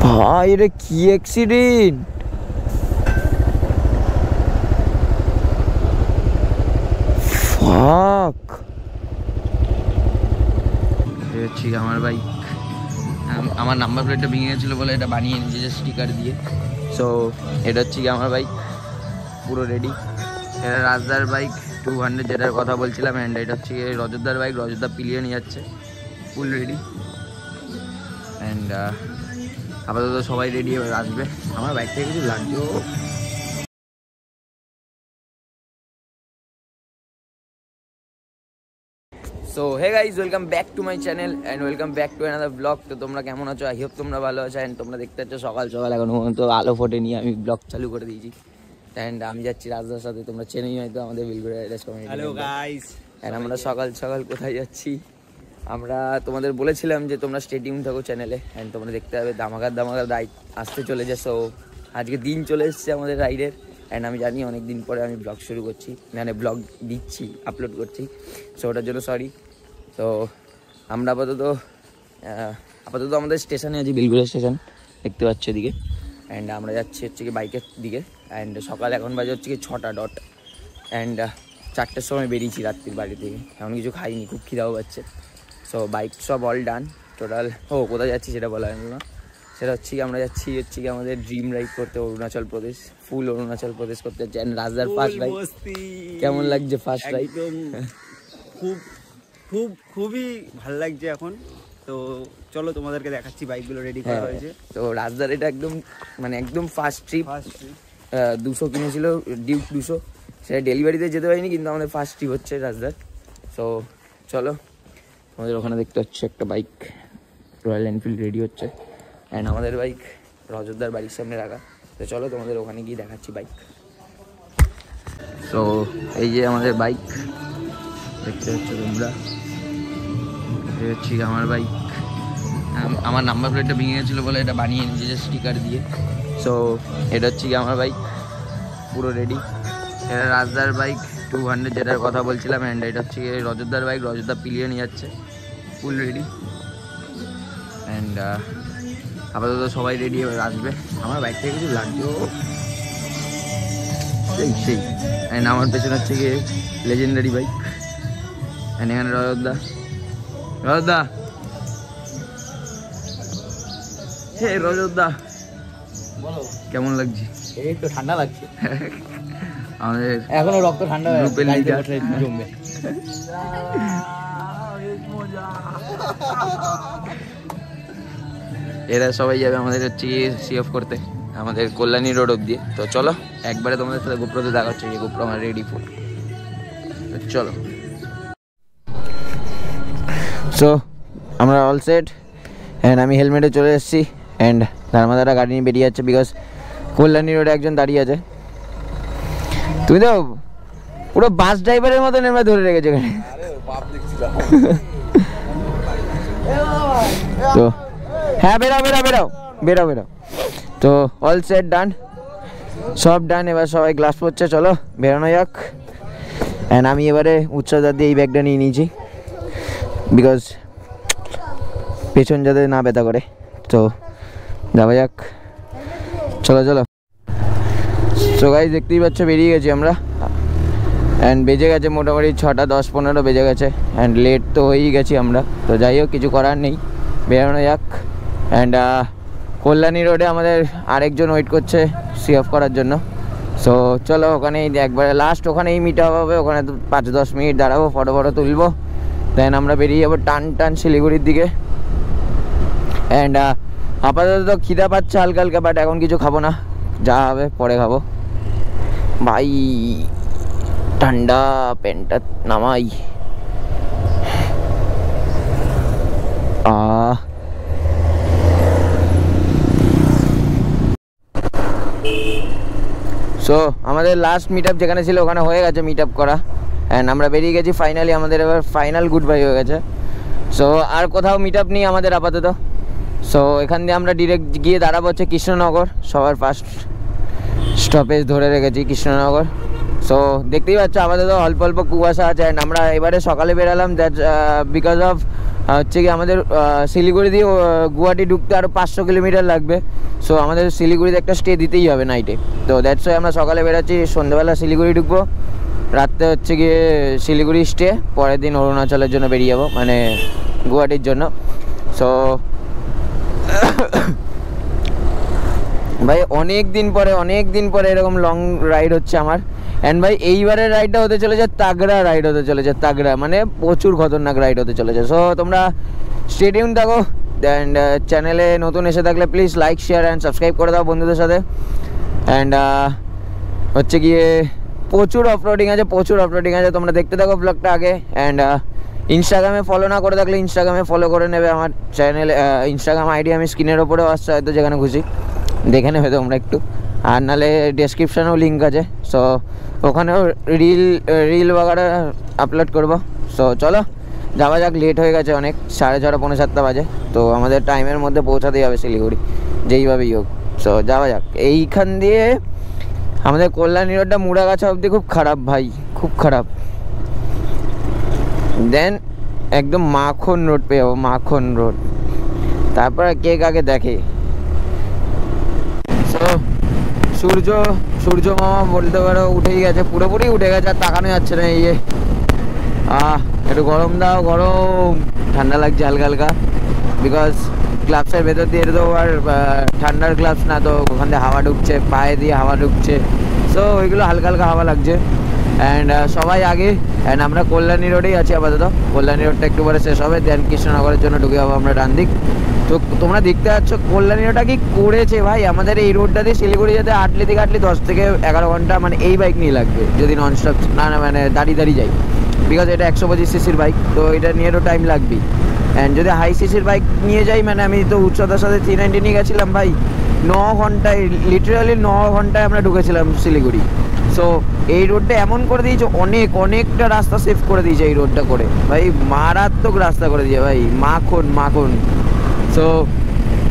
ভাই এটা কি অ্যাক্সিডেন্ট! ফাক! এটা হচ্ছে আমার বাইক। আমার নাম্বার প্লেটটা ভেঙে গেছিলো বলে এটা বানিয়ে নিয়েছে যে স্টিকার দিয়ে। সো এটা হচ্ছে কি আমার বাইক, পুরো রেডি। এটা রাজদার বাইক 200 যেটার কথা বলছিলাম। অ্যান্ড এটা হচ্ছে রজতদার বাইক, রজতদা পিলিয়ে নিয়ে যাচ্ছে, ফুল রেডি। অ্যান্ড আপাতত সবাই রেডি এবার আসবে। আমার বাইকটা কিছু লাগছে। So hey guys, welcome back to my channel and welcome back to another blog. তো তোমরা কেমন আছো? আই হোপ তোমরা ভালো আছো। অ্যান্ড তোমরা দেখতে পাচ্ছ সকাল সকাল এখনো পর্যন্ত আলো ফোটে নিয়ে আমি ব্লগ চালু করে দিয়েছি। অ্যান্ড আমি যাচ্ছি রাজদার সাথে, তোমরা চেনেই হয়তো আমাদের বিলগুড়া riders community. Hello guys. And আমরা সকাল সকাল কোথায় যাচ্ছি? আমরা তোমাদের বলেছিলাম যে তোমরা স্টেডিয়াম থাকো চ্যানেলে, অ্যান্ড তোমরা দেখতে পাবে ধামাকার রাইড আসতে চলেছে। সো আজকে দিন চলে এসছে আমাদের রাইডের। অ্যান্ড আমি জানি অনেক দিন পরে আমি ব্লগ শুরু করছি, মানে ব্লগ দিচ্ছি, আপলোড করছি। সো ওটার জন্য সরি। তো আমরা আপাতত আমাদের স্টেশনে আছি, বিলগুড়া স্টেশন দেখতে পাচ্ছ এদিকে। অ্যান্ড আমরা যাচ্ছি হচ্ছে কি বাইকের দিকে। অ্যান্ড সকাল এখন বাজে হচ্ছে কি 6টা ডট। অ্যান্ড 4টের সময় বেরিয়েছি রাত্রির বাড়ি থেকে। এমন কিছু খাইনি, খুব খিদাও পাচ্ছে। সো বাইক সব অল ডান টোটাল। কোথায় যাচ্ছি সেটা বলা হলো না। সেটা হচ্ছে কি আমরা যাচ্ছি হচ্ছে কি আমাদের ড্রিম রাইড করতে অরুণাচল প্রদেশ, ফুল অরুণাচল প্রদেশ করতে যাচ্ছি। অ্যান্ড রাজদার ফার্স্ট রাইড। কেমন লাগছে ফার্স্ট রাইড? খুবই ভালো লাগছে এখন। তো চলো তোমাদেরকে দেখাচ্ছি বাইকগুলো রেডি করা হয়েছে। তো রাজদার এটা একদম ফার্স্ট ট্রিপ। 200 কিনেছিল, ডিউক 200। সেটা ডেলিভারিতে যেতে পারিনি, কিন্তু আমাদের ফার্স্ট ট্রিপ হচ্ছে রাজদার। সো চলো, আমাদের ওখানে দেখতে হচ্ছে একটা বাইক রয়্যাল এনফিল্ড রেডি হচ্ছে। অ্যান্ড আমাদের বাইক রজতদার বাড়ির সামনে রাখা। তো চলো তোমাদের ওখানে গিয়ে দেখাচ্ছি বাইক। সো এই যে আমাদের বাইক দেখতে হচ্ছে তোমরা, এটা হচ্ছে আমার বাইক। আমার নাম্বার প্লেটটা ভেঙে গেছিলো বলে এটা বানিয়ে নিয়েছে যে স্টিকার দিয়ে। সো এটা হচ্ছে কি আমার বাইক, পুরো রেডি। এটা রাজদার বাইক 200 যেটার কথা বলছিলাম। অ্যান্ড এটা হচ্ছে রজতদার বাইক, রজতদা পিলিয়ে নিয়ে যাচ্ছে, ফুল রেডি। অ্যান্ড আপাতত সবাই রেডি এবার আসবে। আমার বাইকটা কিছু লাগছে সেই। অ্যান্ড আমার পেছনে হচ্ছে গিয়ে লেজেন্ডারি বাইক। অ্যান্ড এখানে রজতদা। হে রজতদা, বলো কেমন লাগছে? এই তো ঠান্ডা লাগছে। আমাদের এখনো রক্ত ঠান্ডা গ্রুপের লিডার জমবে। এরা সবাই যাবে আমাদের হচ্ছে সি অফ করতে আমাদের কল্যাণী রোড অব্দি। তো চলো একবারে তোমাদের সাথে গোপ্রোতে দেখা হচ্ছে। যে গোপ্রো আমার রেডি ফুল। চলো। সো আমরা অল সেট। অ্যান্ড আমি হেলমেটে চলে এসেছি। অ্যান্ড ধর্মাদারা গাড়ি নিয়ে বেরিয়ে যাচ্ছে, বিকজ কল্যাণী রোডে একজন দাঁড়িয়ে আছে। তুমি তো পুরো বাস ড্রাইভারের মতন আমরা ধরে রেখেছো এখানে। তো হ্যাঁ, বেরাও। তো অল সেট ডান, সব ডান। এবার সবাই গ্লাস পড়ছে, চলো বেরোনো যাক। অ্যান্ড আমি এবারে উৎসবদার দিয়ে এই ব্যাগটা নিয়ে নিয়েছি, বিকজ পেছন যাতে না ব্যথা করে। তো যাওয়া যাক, চলো। সো গাইস দেখতেই পাচ্ছ বেরিয়ে গেছি আমরা। অ্যান্ড বেজে গেছে মোটামুটি 6টা 10-15 বেজে গেছে। অ্যান্ড লেট তো হয়েই গেছি আমরা। তো যাই হোক, কিছু করার নেই, বেরোনো যাক। অ্যান্ড কল্যাণী রোডে আমাদের আরেকজন ওয়েট করছে সি অফ করার জন্য। সো চলো ওখানেই একবারে লাস্ট, ওখানেই মিট আপ হবে। ওখানে 5-10 মিনিট দাঁড়াবো, ফটো তুলবো। দেন আমরা বেরিয়ে যাবো টান শিলিগুড়ির দিকে। অ্যান্ড আপাতত তো খিদা পাচ্ছে হালকা, বাট এখন কিছু খাবো না, যা হবে পরে খাবো। ভাই ঠান্ডা, প্যান্টটা নামাই। সো আমাদের লাস্ট মিট আপ যেখানে ছিল ওখানে হয়ে গেছে মিট আপ করা। অ্যান্ড আমরা বেরিয়ে গেছি ফাইনালি। আমাদের এবার ফাইনাল গুড বাই হয়ে গেছে। সো আর কোথাও মিট আপ নেই আমাদের আপাতত। সো এখান দিয়ে আমরা ডিরেক্ট গিয়ে দাঁড়াবো হচ্ছে কৃষ্ণনগর। সবার ফার্স্ট স্টপেজ ধরে রেখেছি কৃষ্ণনগর। সো দেখতেই পাচ্ছ আমাদের তো অল্প কুয়াশা আছে। অ্যান্ড আমরা এবারে সকালে বেরালাম, দ্যাট বিকজ অফ হচ্ছে কি আমাদের শিলিগুড়ি দিয়ে গুয়াহাটি ঢুকতে আরও 500 কিলোমিটার লাগবে। সো আমাদের শিলিগুড়িতে একটা স্টে দিতেই হবে নাইটে। তো দ্যাটস ওয়াই আমরা সকালে বেরোচ্ছি, সন্ধ্যেবেলা শিলিগুড়ি ঢুকবো, রাত্রে হচ্ছে গিয়ে শিলিগুড়ি স্টে, পরের দিন অরুণাচলের জন্য বেরিয়ে যাবো, মানে গুয়াহাটির জন্য। সো ভাই অনেক দিন পরে এরকম লং রাইড হচ্ছে আমার। অ্যান্ড ভাই এইবারের রাইডটা হতে চলেছে তাগড়া রাইড হতে চলেছে, তাগড়া মানে প্রচুর খতরনাক রাইড হতে চলেছে। সো তোমরা স্টে টিউন থাকো। অ্যান্ড চ্যানেলে নতুন এসে থাকলে please like share and subscribe করে দাও বন্ধুদের সাথে। অ্যান্ড হচ্ছে গিয়ে প্রচুর অফরোডিং আছে, তোমরা দেখতে থাকো ব্লগটা আগে। অ্যান্ড ইনস্টাগ্রামে ফলো না করে থাকলে ইনস্টাগ্রামে ফলো করে নেবে আমার চ্যানেলে। ইনস্টাগ্রাম আইডি আমি স্ক্রিনের ওপরেও আসছে, হয়তো যেখানে খুশি দেখে নেবে তোমরা একটু, আর নাহলে ডেসক্রিপশানেও লিঙ্ক আছে। সো ওখানেও রিল বাগারে আপলোড করবো। সো চলো যাওয়া যাক, লেট হয়ে গেছে অনেক, 6:30 পৌনে 7টা বাজে। তো আমাদের টাইমের মধ্যে পৌঁছাতেই হবে শিলিগুড়ি যেইভাবেই হোক। সো যাওয়া যাক। এইখান দিয়ে আমাদের কল্যাণী রোডটা মুড়াগাছা অবধি খুব খারাপ ভাই, খুব খারাপ। দেন একদম মাখন রোড পেয়ে যাবো, মাখন রোড, তারপরে কে কাকে দেখে। সো সূর্য মামা বলতে পারো উঠেই গেছে, পুরোপুরি উঠে গেছে, আর তাকানো যাচ্ছে না। এই একটু গরম দাও, গরম, ঠান্ডা লাগছে হালকা হালকা, বিকজ গ্লাভসের ভেতর দিয়ে তো আর ঠান্ডার গ্লাভস না, তো ওখান দিয়ে হাওয়া ঢুকছে, পায়ে দিয়ে হাওয়া ঢুকছে। সো ওইগুলো হালকা হালকা হাওয়া লাগছে। অ্যান্ড সবাই আগে, অ্যান্ড আমরা কল্যাণী রোডেই আছি আপাতত। কল্যাণী রোডটা একটু পরে শেষ হবে, দেন কৃষ্ণনগরের জন্য ঢুকে যাবো আমরা ডান দিক। তো তোমরা দেখতে পাচ্ছ কল্যাণী রোডটা কি করেছে ভাই, আমাদের এই রোডটা দিয়ে শিলিগুড়ি যেতে আটলি 10 থেকে 11 ঘন্টা, মানে এই বাইক নিয়ে লাগবে যদি ননস্টপ না মানে দাঁড়িয়ে যাই, বিকজ এটা 125 সিসির বাইক, তো এটা নিয়ে তো টাইম লাগবেই। অ্যান্ড যদি হাই সিসির বাইক নিয়ে যাই, মানে আমি তো উচ্চতার সাথে 390 নিয়ে গেছিলাম ভাই, 9 ঘন্টায়, লিটারালি 9 ঘন্টায় আমরা ঢুকেছিলাম শিলিগুড়ি। সো এই রোডটা এমন করে দিয়েছে, অনেকটা রাস্তা সেভ করে দিয়েছে এই রোডটা করে ভাই, মারাত্মক রাস্তা করে দিয়েছে ভাই, মাখন। সো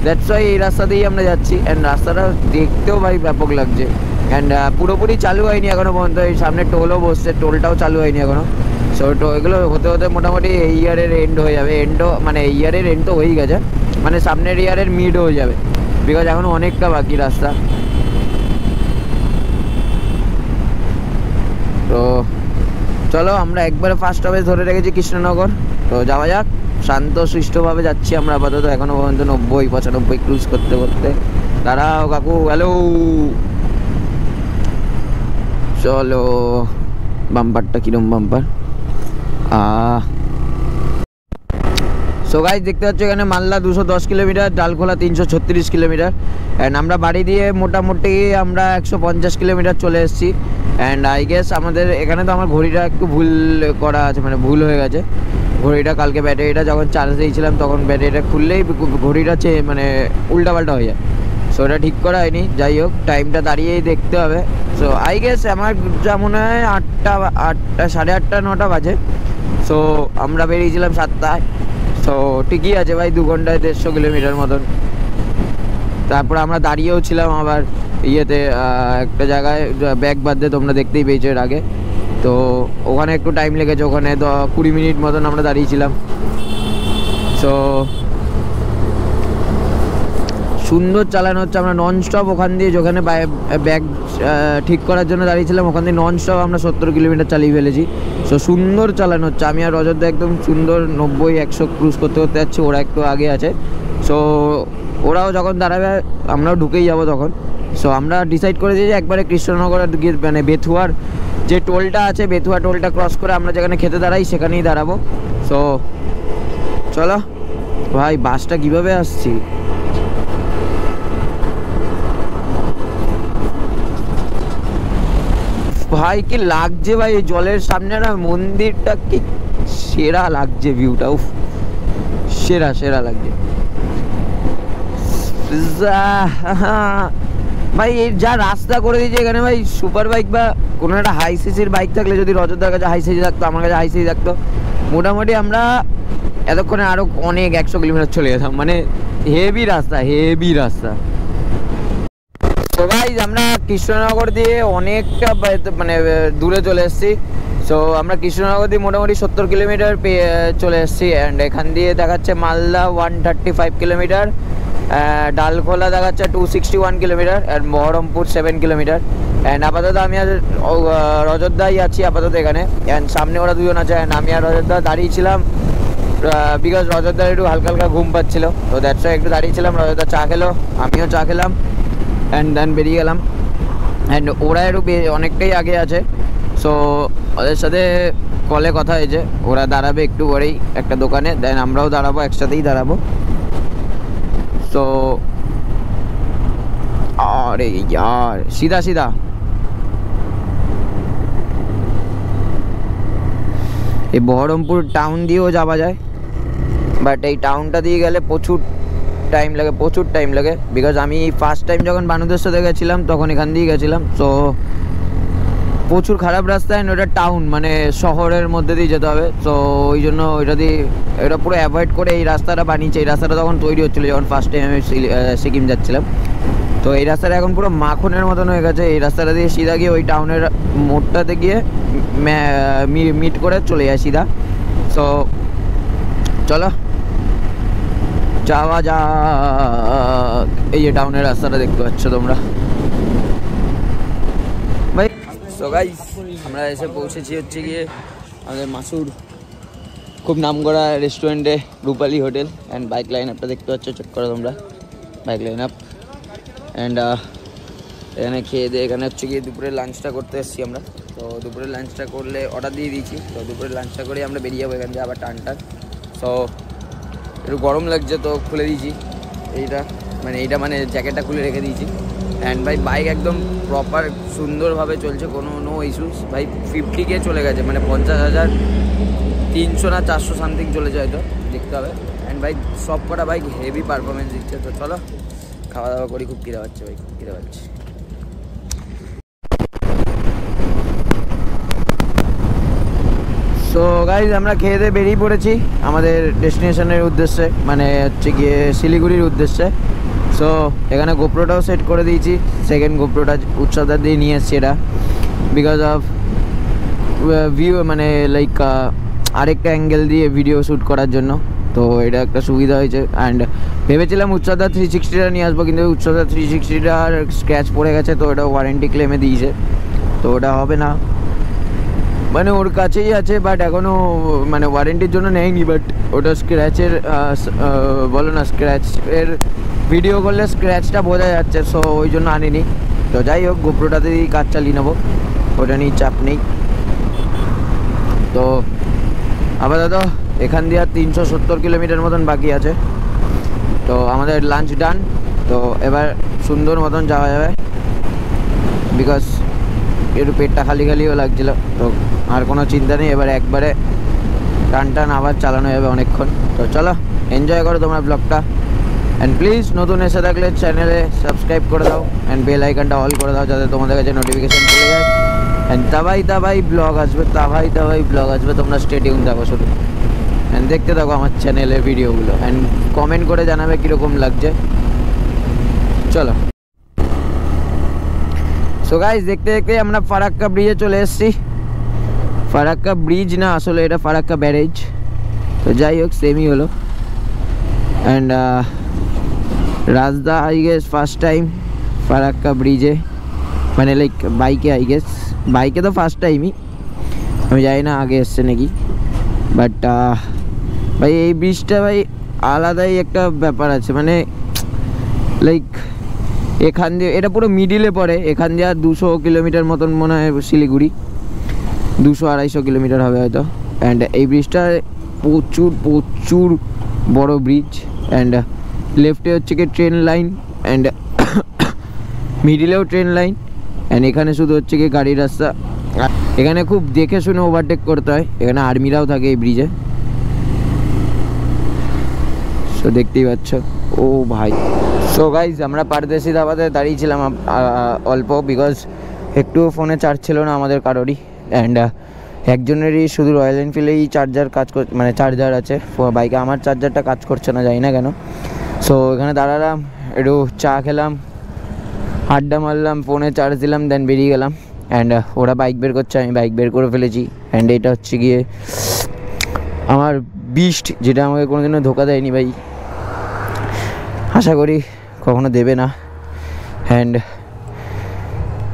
দ্যাটস ওয়াই এই রাস্তা দিয়েই আমরা যাচ্ছি। অ্যান্ড রাস্তাটা দেখতেও ভাই ব্যাপক লাগছে। অ্যান্ড পুরোপুরি চালু হয়নি এখনো পর্যন্ত, এই সামনে টোলও বসছে, টোলটাও চালু হয়নি এখনো। সো এগুলো হতে মোটামুটি এই ইয়ারের এন্ড হয়ে যাবে, মানে এই ইয়ারের এন্ড তো হয়েই গেছে, মানে সামনের ইয়ারের মিড হয়ে যাবে, বিকজ এখন অনেকটা বাকি রাস্তা। তো চলো, আমরা একবারে ফার্স্ট হবে ধরে রেখেছি কৃষ্ণনগর। তো যাওয়া যাক, শান্ত সুষ্ঠুভাবে যাচ্ছি আমরা আপাতত, এখনো পর্যন্ত 90-95 ক্রুজ করতে। দাঁড়াও কাকু, হ্যালো, চলো। বাম্পারটা কিরম বাম্পার। সো গাইস দেখতে পাচ্ছ এখানে Malda 210 kilometre, Dalkhola 336 kilometre. And আমরা বাড়ি দিয়ে মোটামুটি আমরা 150 কিলোমিটার চলে এসেছি। অ্যান্ড আই গেস আমাদের এখানে তো আমার ঘড়িটা একটু ভুল করা আছে, মানে ভুল হয়ে গেছে ঘড়িটা। কালকে ব্যাটারিটা যখন চার্জ দিয়েছিলাম তখন ব্যাটারিটা খুললেই ঘড়িটা মানে উল্টাপাল্টা হয়ে যায়। সো ওটা ঠিক করা হয়নি, যাই হোক টাইমটা দাঁড়িয়েই দেখতে হবে। সো আই গেস আমার যা মনে হয় 8টা 8:30 9টা বাজে। সো আমরা বেরিয়েছিলাম 7টায়। সো ঠিকই আছে ভাই, 2 ঘন্টায় 150 কিলোমিটার মতন। তারপর আমরা দাঁড়িয়েও ছিলাম আবার ইয়েতে একটা জায়গায়, ব্যাগ বাদ দিয়ে, তোমরা দেখতেই পেয়েছো এর আগে। তো ওখানে একটু টাইম লেগেছে, ওখানে 20 মিনিট মতন আমরা দাঁড়িয়েছিলাম। সো সুন্দর চালানো হচ্ছে, আমরা ননস্টপ ওখান দিয়ে, যেখানে ব্যাগ ঠিক করার জন্য দাঁড়িয়েছিলাম ওখান দিয়ে ননস্টপ আমরা 70 কিলোমিটার চালিয়ে ফেলেছি। সো সুন্দর চালানো হচ্ছে, আমি আর অযোধ্যা একদম সুন্দর 90-100 ক্রুজ করতে যাচ্ছি, ওরা একটু আগে আছে। সো ওরাও যখন দাঁড়াবে আমরাও ঢুকেই যাবো তখন। সো আমরা ডিসাইড করেছি যে একবারে কৃষ্ণনগর গিয়ে, মানে বেথুয়ার যে টোলটা আছে, বেথুয়া টোলটা ক্রস করে আমরা যেখানে খেতে দাঁড়াই সেখানেই দাঁড়াবো। সো চলো ভাই, বাসটা কীভাবে আসছি, ভাই কি লাগছে ভাই, জলের সামনে না মন্দিরটা কি সেরা লাগছে, ভিউটা উফ সেরা লাগছে ভাই। এই যা রাস্তা করে দিয়েছে এখানে ভাই, সুপার বাইক বা কোনো একটা হাই সিসির বাইক থাকলে, যদি রজতদার কাছে হাই সিসি থাকতো, আমার কাছে হাই সিসি থাকতো, মোটামুটি আমরা এতক্ষণে আরো অনেক 100 কিলোমিটার চলে যেতাম, মানে হেভি রাস্তা। তো গাইস আমরা কৃষ্ণনগর দিয়ে অনেকটা মানে দূরে চলে এসেছি। সো আমরা কৃষ্ণনগর দিয়ে মোটামুটি 70 কিলোমিটার চলে এসেছি। অ্যান্ড এখান দিয়ে দেখাচ্ছে মালদা 135 কিলোমিটার, ডালখোলা দেখাচ্ছে 261 kilometre, and Baharampur 7 kilometre. And আপাতত আমি আর রজতদাই আছি আপাতত এখানে। অ্যান্ড সামনে ওরা দুজন আছে, অ্যান্ড আমি আর রজতদা দাঁড়িয়েছিলাম বিকজ রজতদার একটু হালকা হালকা ঘুম পাচ্ছিল, তো দ্যাটস ওয়াই একটু দাঁড়িয়েছিলাম। রজতদা চা খেলো, আমিও চা খেলাম, অ্যান্ড দেন বেরিয়ে গেলাম। অ্যান্ড ওরা একটু অনেকটাই আগে আছে, সো ওদের সাথে কলে কথা হয়েছে, ওরা দাঁড়াবে একটু পরেই একটা দোকানে, দেন আমরাও দাঁড়াবো, একসাথেই দাঁড়াবো। সো আরে ইয়ার সিধা সিধা এই বহরমপুর টাউন দিয়েও যাওয়া যায়, বাট এই টাউনটা দিয়ে গেলে প্রচুর টাইম লাগে বিকজ আমি ফার্স্ট টাইম যখন বানুদের সাথে গেছিলাম তখন এখান দিয়ে গেছিলাম। সো প্রচুর খারাপ রাস্তা, অ্যান্ড ওটা টাউন মানে শহরের মধ্যে দিয়ে যেতে হবে। তো ওই জন্য এটা পুরো অ্যাভয়েড করে এই রাস্তাটা বানিয়েছে। এই রাস্তাটা তখন তৈরি হচ্ছিলো যখন ফার্স্ট টাইম আমি সিকিম যাচ্ছিলাম। তো এই রাস্তাটা এখন পুরো মাখনের মতন হয়ে গেছে। এই রাস্তাটা দিয়ে সিধা গিয়ে ওই টাউনের মোড়টাতে গিয়ে মিট করে চলে যায় সিধা। সো চলো যাওয়া যাক। এই যে টাউনের রাস্তাটা দেখতে পাচ্ছ তোমরা ভাই। সো গাইস আমরা এসে পৌঁছেছি হচ্ছে গিয়ে আমাদের মাসুর খুব নামকরা রেস্টুরেন্টে, রূপালী হোটেল। অ্যান্ড বাইক লাইন আপটা দেখতে পাচ্ছ, চেক করো তোমরা বাইক লাইন আপ। অ্যান্ড এখানে খেয়ে দিয়ে এখানে হচ্ছে গিয়ে দুপুরের লাঞ্চটা করতে এসেছি আমরা। তো দুপুরের লাঞ্চটা করলে অর্ডার দিয়ে দিয়েছি, তো দুপুরের লাঞ্চটা করে আমরা বেরিয়ে যাবো এখান থেকে আবার টান। সো একটু গরম লাগছে তো খুলে দিয়েছি এইটা মানে জ্যাকেটটা খুলে রেখে দিয়েছি। অ্যান্ড ভাই বাইক একদম প্রপার সুন্দরভাবে চলছে, কোনো নো ইস্যুস। ভাই 50K চলে গেছে, মানে 50,300 না 400 সামথিং চলেছে হয়তো, দেখতে হবে। অ্যান্ড ভাই সব কটা বাইক হেভি পারফরমেন্স দিচ্ছে। তো চলো খাওয়া দাওয়া করি, খুব খিদে পাচ্ছে ভাই, খুব খিদে পাচ্ছে। তো গাইজ আমরা খেয়ে দিয়ে বেরিয়ে পড়েছি আমাদের ডেস্টিনেশনের উদ্দেশ্যে, মানে হচ্ছে গিয়ে শিলিগুড়ির উদ্দেশ্যে। সো এখানে গোপ্রোটাও সেট করে দিয়েছি, সেকেন্ড গোপ্রোটা উৎসবদার দিয়ে নিয়ে এসছি এটা বিকজ অফ ভিউ, মানে লাইক আরেকটা অ্যাঙ্গেল দিয়ে ভিডিও শ্যুট করার জন্য। তো এটা একটা সুবিধা হয়েছে। অ্যান্ড ভেবেছিলাম উৎসবদার 360টা নিয়ে আসবো, কিন্তু উৎসবদার 360টার স্ক্র্যাচ পড়ে গেছে, তো ওটা ওয়ারেন্টি ক্লেমে দিয়েছে, তো ওটা হবে না। মানে ওর কাছেই আছে বাট এখনও মানে ওয়ারেন্টির জন্য নেয়নি, বাট ওটা স্ক্র্যাচের বলো না, স্ক্র্যাচের ভিডিও করলে স্ক্র্যাচটা বোঝা যাচ্ছে, সো ওই জন্য আনিনি। তো যাই হোক গোপ্রোটাতে দিয়েই কাজ চালিয়ে নেবো, ওটা নিয়ে চাপ নেই। তো আপাতত এখান দিয়ে আর 370 কিলোমিটার মতন বাকি আছে। তো আমাদের লাঞ্চ ডান, তো এবার সুন্দর মতন যাওয়া যাবে বিকজ একটু পেটটা খালি খালিও লাগছিলো। তো আর কোনো চিন্তা নেই, এবার একবারে টান আবার চালানো যাবে অনেকক্ষণ। তো চলো এনজয় করো তোমরা ব্লগটা। অ্যান্ড প্লিজ নতুন এসে থাকলে চ্যানেলে সাবস্ক্রাইব করে দাও, অ্যান্ড বেল আইকনটা অল করে দাও যাতে তোমাদের কাছে নোটিফিকেশান চলে যায়। অ্যান্ড তাবাই ব্লগ আসবে, তাবাই ব্লগ আসবে, তোমরা স্টে টিউন থাকো শুধু, অ্যান্ড দেখতে থাকো আমার চ্যানেলের ভিডিওগুলো, অ্যান্ড কমেন্ট করে জানাবে কীরকম লাগছে। চলো সো গাইজ দেখতে দেখতে আমরা ফারাক্কা ব্রিজে চলে এসেছি। ফারাক্কা ব্রিজ না, আসলে এটা ফারাক্কা ব্যারেজ, তো যাই হোক সেমই হলো। And Rajda I guess first time Farakka ব্রিজে, মানে লাইক বাইকে আই গেস, বাইকে তো ফার্স্ট টাইমই, আমি জানি না আগে এসছে নাকি। বাট ভাই এই ব্রিজটা ভাই আলাদাই একটা ব্যাপার আছে, মানে লাইক এখান দিয়ে এটা পুরো মিডিলে পড়ে, এখান দিয়ে আর 200 কিলোমিটার মতন মনে হয় শিলিগুড়ি, 200-250 কিলোমিটার হবে হয়তো। অ্যান্ড এই ব্রিজটা প্রচুর বড় ব্রিজ। অ্যান্ড লেফটে হচ্ছে কি ট্রেন লাইন, অ্যান্ড মিডিলেও ট্রেন লাইন, অ্যান্ড এখানে শুধু হচ্ছে কি গাড়ির রাস্তা। এখানে খুব দেখে শুনে ওভারটেক করতে হয়, এখানে আর্মিরাও থাকে এই ব্রিজে। সো দেখতেই পাচ্ছ, ও ভাই। সো গাইজ আমরা পারদেশি ধাবাতে দাঁড়িয়েছিলাম অল্প, বিকজ একটু ফোনে চার্জ ছিল না আমাদের কারোরই। অ্যান্ড একজনেরই শুধু রয়্যাল এনফিল্ডেই চার্জার কাজ করছে, মানে চার্জার আছে বাইকে, আমার চার্জারটা কাজ করছে না, জানি না কেন। সো এখানে দাঁড়ালাম, একটু চা খেলাম, আড্ডা মারলাম, ফোনে চার্জ দিলাম, দেন বেরিয়ে গেলাম। অ্যান্ড ওরা বাইক বের করছে, আমি বাইক বের করে ফেলেছি। অ্যান্ড এটা হচ্ছে গিয়ে আমার বিস্ট, যেটা আমাকে কোনোদিনও ধোকা দেয়নি ভাই, আশা করি কখনো দেবে না। অ্যান্ড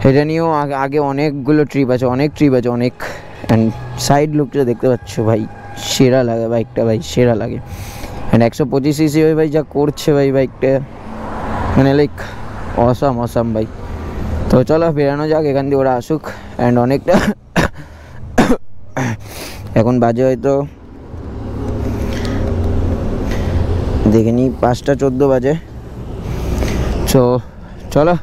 এটা নিয়েও আগে অনেকগুলো ট্রিপ আছে, অনেক। অ্যান্ড সাইড লুকটা দেখতে পাচ্ছ ভাই, সেরা লাগে বাইকটা ভাই, সেরা লাগে। অ্যান্ড 125 সিসি ভাই যা করছে ভাই বাইকটা, মানে লাইক অসাম ভাই। তো চলো বেরানো যাক এখান দিয়ে, ওরা আসুক। অ্যান্ড অনেকটা এখন বাজে হয়তো দেখে নিই 5:14 বাজে। সো চলো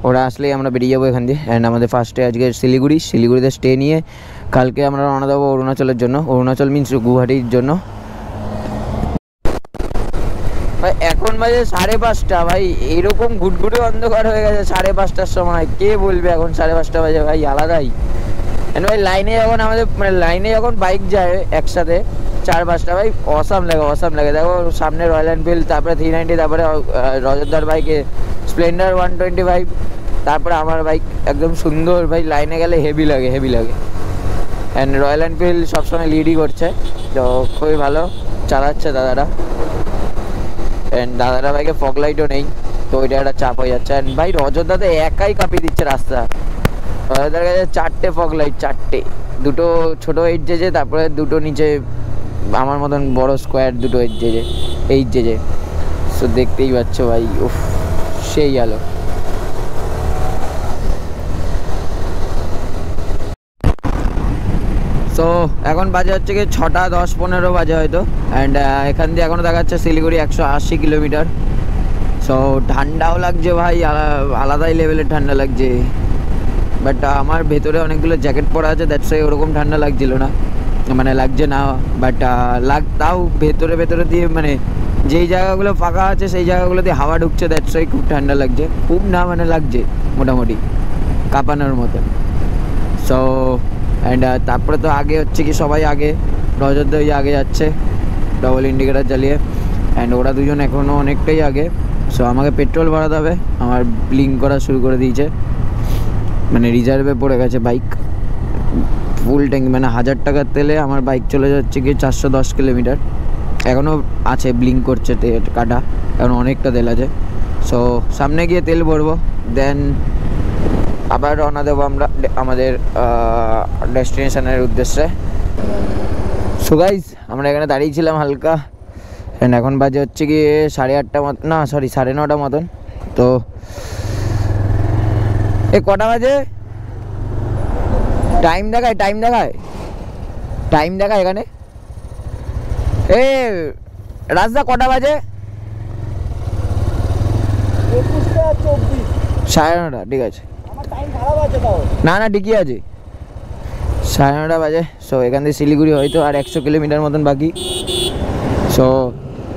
ওরা আসলেই আমরা বেরিয়ে যাবো এখান দিয়ে। অ্যান্ড আমাদের ফার্স্টে আজকে শিলিগুড়িতে স্টে নিয়ে কালকে আমরা রওনা দেবো অরুণাচলের জন্য। অরুণাচল মিন্স গুয়াহাটির জন্য। ভাই এখন বাজে 5:30 ভাই, এইরকম ঘুটঘুটে অন্ধকার হয়ে গেছে 5:30টার সময়। কে বলবে এখন 5:30 বাজে ভাই, আলাদাই। ভাই লাইনে যখন আমাদের মানে লাইনে যখন বাইক যায় একসাথে 4-5টা ভাই, অসাম লাগে। দেখো সামনে রয়্যাল এনফিল্ড, তারপরে 390, তারপরে রজতদার বাইকে স্প্লেন্ডার 125, তারপরে আমার বাইক একদম সুন্দর ভাই। লাইনে গেলে হেভি লাগে। অ্যান্ড রয়্যাল এনফিল্ড সবসময় লিডই করছে, তো খুবই ভালো চালাচ্ছে দাদারা। অ্যান্ড দাদারা বাইকে ফগ লাইটও নেই, তো ওইটা একটা চাপ হয়ে যাচ্ছে। অ্যান্ড ভাই রজতদাতে একাই কাঁপিয়ে দিচ্ছে রাস্তা। রজতদার কাছে 4টে ফগ লাইট, 4টে, 2টো ছোটো 8 জেজে, তারপরে 2টো নিচে আমার মতন বড় স্কোয়ার 2টো 8 জেজে। সো দেখতেই পাচ্ছ ভাই, উফ সেই আলো। সো এখন বাজে হচ্ছে কি 6:10-15 বাজে হয়তো। অ্যান্ড এখান দিয়ে এখনও দেখাচ্ছে শিলিগুড়ি 180 কিলোমিটার। সো ঠান্ডাও লাগছে ভাই, আলাদাই লেভেলের ঠান্ডা লাগছে। বাট আমার ভেতরে অনেকগুলো জ্যাকেট পরা আছে, দ্যাটস ওয়াই ওরকম ঠান্ডা লাগছিল না, মানে লাগছে না। বাট তাও ভেতরে দিয়ে মানে যেই জায়গাগুলো ফাঁকা আছে সেই জায়গাগুলো দিয়ে হাওয়া ঢুকছে, দ্যাটস ওয়াই খুব ঠান্ডা লাগছে। খুব না মানে লাগছে মোটামুটি কাঁপানোর মতো। সো অ্যান্ড তারপরে তো আগে হচ্ছে কি সবাই আগে, রজত ওই আগে যাচ্ছে ডবল ইন্ডিকেটার জ্বালিয়ে। অ্যান্ড ওরা দুজন এখনও অনেকটাই আগে। সো আমাকে পেট্রোল ভরাতে হবে, আমার ব্লিঙ্ক করা শুরু করে দিয়েছে, মানে রিজার্ভে পড়ে গেছে বাইক ফুল ট্যাঙ্ক। মানে 1000 টাকার তেলে আমার বাইক চলে যাচ্ছে কি 410 কিলোমিটার। এখনও আছে, ব্লিঙ্ক করছে কাটা, এখন অনেকটা তেল আছে। সো সামনে গিয়ে তেল ভরবো, দেন আবার রওনা দেবো আমরা আমাদের ডেস্টিনেশনের উদ্দেশ্যে। সো গাইজ আমরা এখানে দাঁড়িয়েছিলাম হালকা। অ্যান্ড এখন বাজে হচ্ছে কি 8:30 মতো, না সরি 9:30 মতন। তো এ কটা বাজে টাইম দেখায় এখানে। এ রাজদা কটা বাজে? 9:30, ঠিক আছে। না ঠিকই আছে, 9:30 বাজে। সো এখান থেকে শিলিগুড়ি হয়তো আর 100 কিলোমিটার মতন বাকি। সো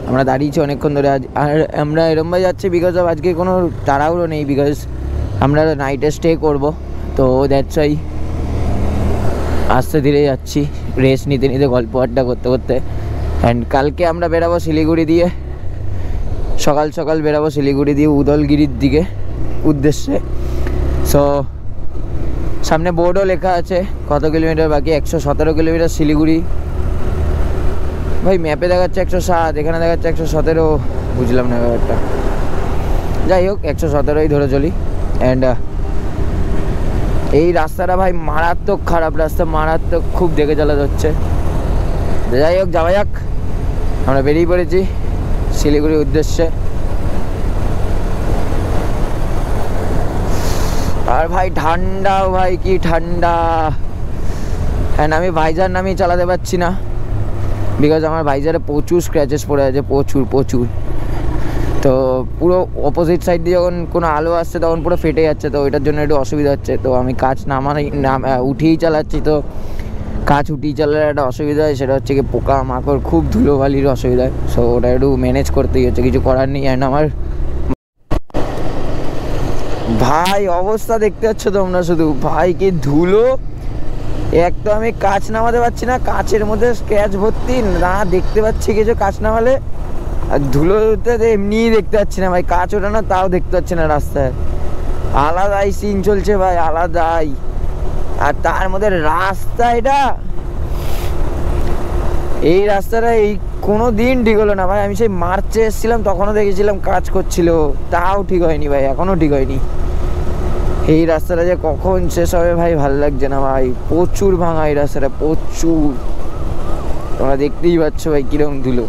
আমরা দাঁড়িয়েছি অনেকক্ষণ ধরে। আর আমরা এরমভাবে যাচ্ছি বিকজ অফ আজকে কোনো তাড়াহুড়ো নেই, বিকজ আমরা নাইটে স্টে করবো, তো দ্যাটস ওয়াই আস্তে ধীরে যাচ্ছি, রেস্ট নিতে গল্প আড্ডা করতে। অ্যান্ড কালকে আমরা বেরাবো শিলিগুড়ি দিয়ে, সকাল বেরাবো শিলিগুড়ি দিয়ে উদলগিরির দিকে উদ্দেশ্যে। সো সামনে বোর্ডও লেখা আছে কত কিলোমিটার বাকি, 117 কিলোমিটার শিলিগুড়ি। ভাই ম্যাপে দেখাচ্ছে 107, এখানে দেখাচ্ছে 117, বুঝলাম না ব্যাপারটা। যাই হোক 117ই ধরে চলি। অ্যান্ড এই রাস্তাটা ভাই মারাত্মক খারাপ রাস্তা, মারাত্মক, খুব দেখে চালাতে হচ্ছে। যাই হোক যাওয়া যাক, আমরা বেরিয়ে পড়েছি শিলিগুড়ির উদ্দেশ্যে। আর ভাই ঠান্ডা, ভাই কি ঠান্ডা। হ্যাঁ আমি ভাইজার নামেই চালাতে পারছি না, বিকজ আমার ভাইজারে প্রচুর স্ক্র্যাচেস পড়ে আছে, প্রচুর। তো পুরো অপোজিট সাইড দিয়ে যখন কোনো আলো আসছে তখন পুরো ফেটে যাচ্ছে, তো ওইটার জন্য একটু অসুবিধা হচ্ছে। তো আমি কাজ উঠিয়েই চালাচ্ছি, তো কাজ উঠিয়ে চালালে একটা অসুবিধা হয়, সেটা হচ্ছে কি পোকা মাকড়, খুব ধুলোবালির অসুবিধা হয়। সো ওটা একটু ম্যানেজ করতেই হচ্ছে, কিছু করার নেই। অ্যান্ড আমার ভাই অবস্থা দেখতে পাচ্ছ তোমরা, শুধু ভাই কি ধুলো। এক তো আমি কাঁচ নামাতে পারছি না, কাঁচের মধ্যে স্ক্র্যাচ ভর্তি, না দেখতে পাচ্ছি কিছু কাঁচ নামালে, আর ধুলোতে এমনিই দেখতে পাচ্ছি না ভাই, কাঁচ ওঠানো তাও দেখতে পাচ্ছি না রাস্তায়। আলাদাই সিন চলছে ভাই, আলাদাই। আর তার মধ্যে রাস্তা এটা, এই রাস্তাটা এই কোনো দিন ঠিক হলো না ভাই। আমি সেই মার্চে এসেছিলাম তখনও দেখেছিলাম কাজ করছিল, তাও ঠিক হয়নি ভাই, এখনো ঠিক হয়নি। এই রাস্তাটা যে কখন শেষ হবে ভাই ভাল লাগছে না ভাই, প্রচুর ভাঙা এই রাস্তাটা, প্রচুর। তোমরা দেখতেই পাচ্ছ ভাই কিরকম ধুলো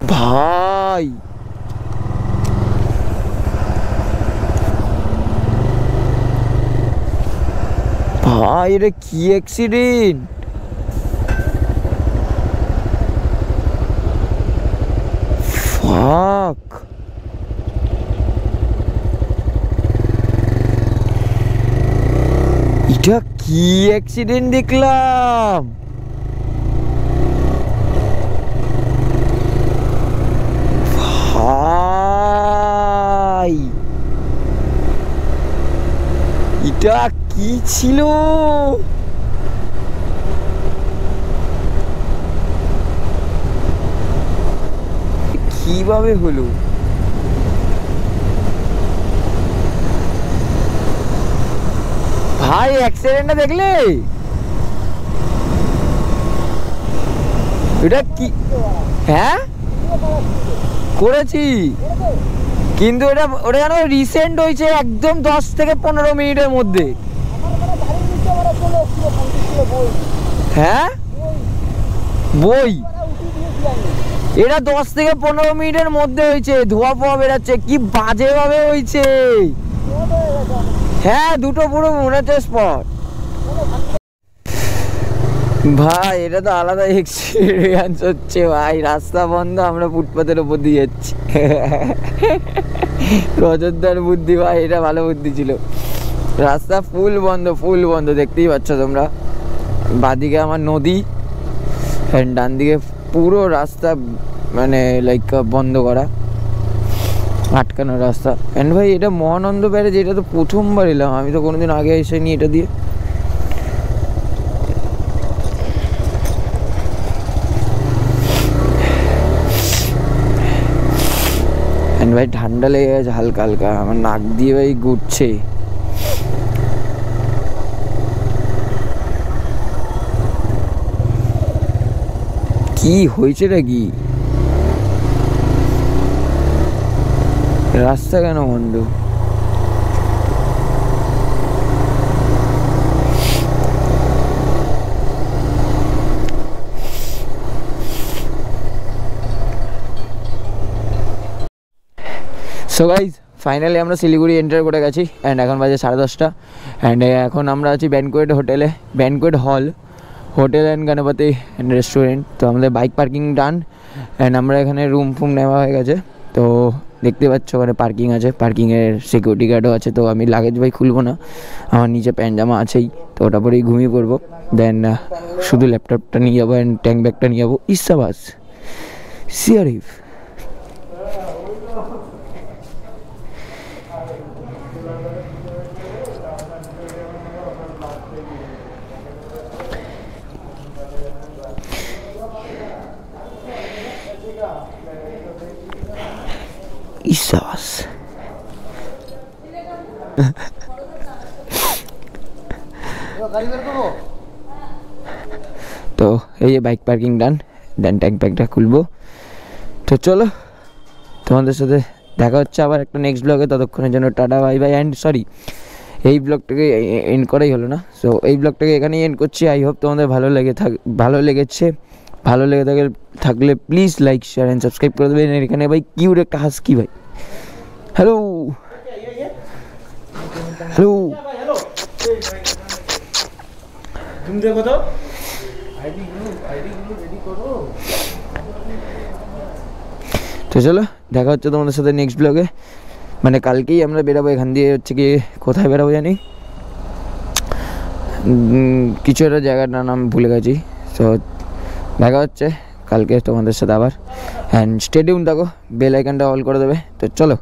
ভাই। ভাই এটা কি অ্যাক্সিডেন্ট, ফাক। এটা কি অ্যাক্সিডেন্ট দেখলাম, ভাই এটা কি ছিল? কিভাবে হলো? ভাই অ্যাক্সিডেন্টটা দেখলে? এটা কি? হ্যাঁ করেছি, কিন্তু ওটা যেন রিসেন্ট হয়েছে একদম 10 থেকে 15 মিনিটের মধ্যে। হ্যাঁ বই, এটা 10 থেকে 15 মিনিটের মধ্যে হয়েছে, ধোয়া ফোয়া বেরাচ্ছে, কি বাজে ভাবে হয়েছে। হ্যাঁ দুটো পুরো মনে হচ্ছে স্পট। ভাই এটা তো আলাদা এক্সপিরিয়েন্স হচ্ছে ভাই, রাস্তা বন্ধ, আমরা ফুটপাতের উপর দিয়ে যাচ্ছি। রজতদার বুদ্ধি ভাই, এটা ভালো বুদ্ধি ছিল। রাস্তা ফুল বন্ধ, ফুল বন্ধ, দেখতেই পাচ্ছ তোমরা। বাদিকে আমার নদী, ডান দিকে পুরো রাস্তা মানে লাইক বন্ধ করা, আটকানো রাস্তা। এন্ড ভাই এটা মহানন্দ ব্যারেজ, এটা তো প্রথমবার এলাম, আমি তো কোনোদিন আগে এসেনি এটা দিয়ে। ভাই ঠান্ডা লেগে গেছে হালকা হালকা, আমার নাক দিয়ে ভাই ঘুরছে। কি হয়েছে নাকি? রাস্তা কেন বন্ধ? সো গাইজ ফাইনালি আমরা শিলিগুড়ি এন্টার করে গেছি, অ্যান্ড এখন বাজে 10:30, অ্যান্ড এখন আমরা আছি ব্যানকোয়েট হোটেলে, banquet hall, hotel and Ganpati and restaurant. তো আমাদের বাইক পার্কিং ডান, অ্যান্ড আমরা এখানে রুম ফুম নেওয়া হয়ে গেছে। তো দেখতে পাচ্ছ ওখানে পার্কিং আছে, পার্কিংয়ের সিকিউরিটি গার্ডও আছে। তো আমি লাগেজ ভাই খুলবো না, আমার নিচে প্যান্ট জামা আছেই, তো ওটা পরেই ঘুমিয়ে পড়বো। দেন শুধু ল্যাপটপটা নিয়ে যাবো অ্যান্ড ট্যাঙ্ক ব্যাগটা নিয়ে যাবো। ইসাবাস সিআরিফ। ইসাবাস। তো এই যে বাইক পার্কিং ডান, দেন ট্যাঙ্ক ব্যাগটা খুলবো। তো চলো তোমাদের সাথে দেখা হচ্ছে আবার একটা নেক্সট ব্লগে, ততক্ষণের জন্য tata bye bye. And sorry, এই ব্লগটাকে এন্ড করাই হলো না, সো এই ব্লগটাকে এখানেই এন্ড করছি। আই হোপ তোমাদের ভালো লেগেছে। ভালো লেগে থাকলে please like share and subscribe করে দেবেন। এখানে ভাই কিউট একটা হাস্কি ভাই, হ্যালো হ্যালো, তো চলো দেখা হচ্ছে তোমাদের সাথে নেক্সট ব্লগে, মানে কালকেই আমরা বেরাবো এখান দিয়ে। হচ্ছে কি কোথায় বেরাবো জানি, কিছু একটা জায়গার নাম ভুলে গেছি। তো দেখা হচ্ছে কালকে তোমাদের সাথে আবার, অ্যান্ড স্টে টিউন থাকো, বেল আইকনটা অল করে দেবে। তো চলো।